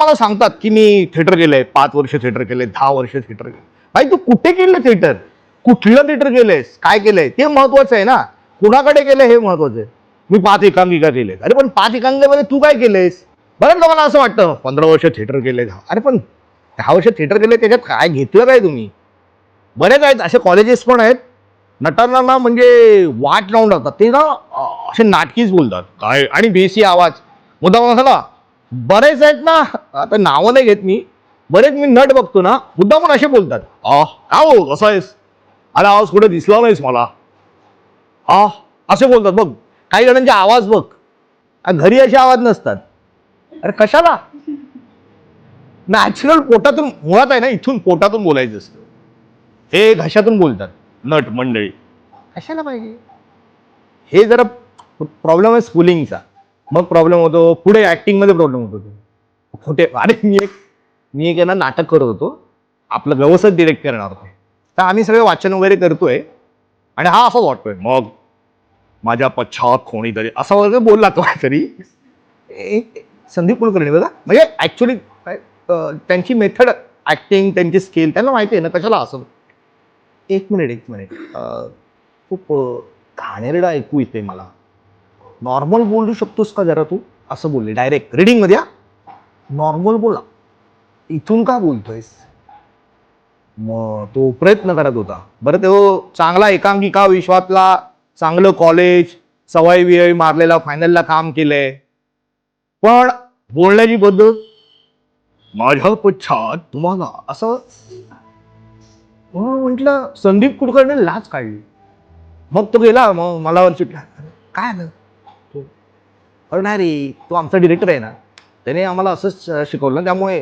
मला सांगतात की मी थिएटर केलंय, 5 वर्ष थिएटर केलंय, 10 वर्ष थिएटर केलंय. भाई तू कुठे केलं थिएटर, कुठलं थिएटर केलंयस, काय केलंय ते महत्वाचं आहे ना, कुणाकडे केलंय हे महत्वाचं आहे. मी 5 एकांकिका केले, अरे पण 5 एकांकिकेमध्ये तू काय केलंयस. बरं लोकांना असं वाटतं 15 वर्ष थिएटर केलंय, अरे पण 10 वर्ष थिएटर केलंय त्याच्यात काय घेतलं काय तुम्ही. बरेच आहेत असे कॉलेजेस पण आहेत, नटांना ना म्हणजे वाट लावून टाकतात ते ना, असे नाटकीच बोलतात काय आणि बेसी आवाज मुद्दाम असा. बरेच आहेत ना, आता नावं नाही घेत मी, बरेच मी नट बघतो ना मुद्दाम असे बोलतात, हो कसं आहेस, अरे आवाज कुठे दिसला नाहीस मला, असे बोलतात बघ. काही जणांचे आवाज बघ, घरी असे आवाज नसतात. अरे कशाला, नॅचरल पोटातून मुळात आहे ना, इथून पोटातून बोलायचं असतं, हे घशातून बोलतात नट मंडळी. कशाला पाहिजे हे. जरा प्रॉब्लेम आहे स्कूलिंगचा, मग प्रॉब्लेम होतो पुढे ऍक्टिंग मध्ये प्रॉब्लेम होतो. खोटे, अरे मी एक ना नाटक करत होतो, आपलं व्यवस्थित डिरेक्ट करणार होतो, तर आम्ही सगळे वाचन वगैरे करतोय आणि हा असं वाटतोय, मग माझ्या पश्चात कोणीतरी असं वगैरे बोलला तो काहीतरी. संदीप कुलकर्णी बघा, म्हणजे ऍक्च्युली त्यांची मेथड ऍक्टिंग, त्यांची स्किल त्यांना माहिती आहे ना, कशाला असं. एक मिनिट खूप घाणेरडा ऐकू येते मला, नॉर्मल बोलू शकतोस का जरा तू, असं बोलले डायरेक्ट रिडिंग मध्ये. नॉर्मल बोला, इथून का बोलतोयस. मग तो प्रयत्न करत होता. बरं तो चांगला एकांकिका विश्वातला, चांगलं कॉलेज, सवय विवय मारलेला, फायनलला काम केलंय, पण बोलण्याची पद्धत माझ्या पश्चात तुम्हाला असं. म्हटलं संदीप कुलकर्णी लाच काढली. मग तो गेला, मग मला सुटला, काय आलं तो. अरे नाही रे, तो आमचा डिरेक्टर आहे ना, त्याने आम्हाला असंच शिकवलं, त्यामुळे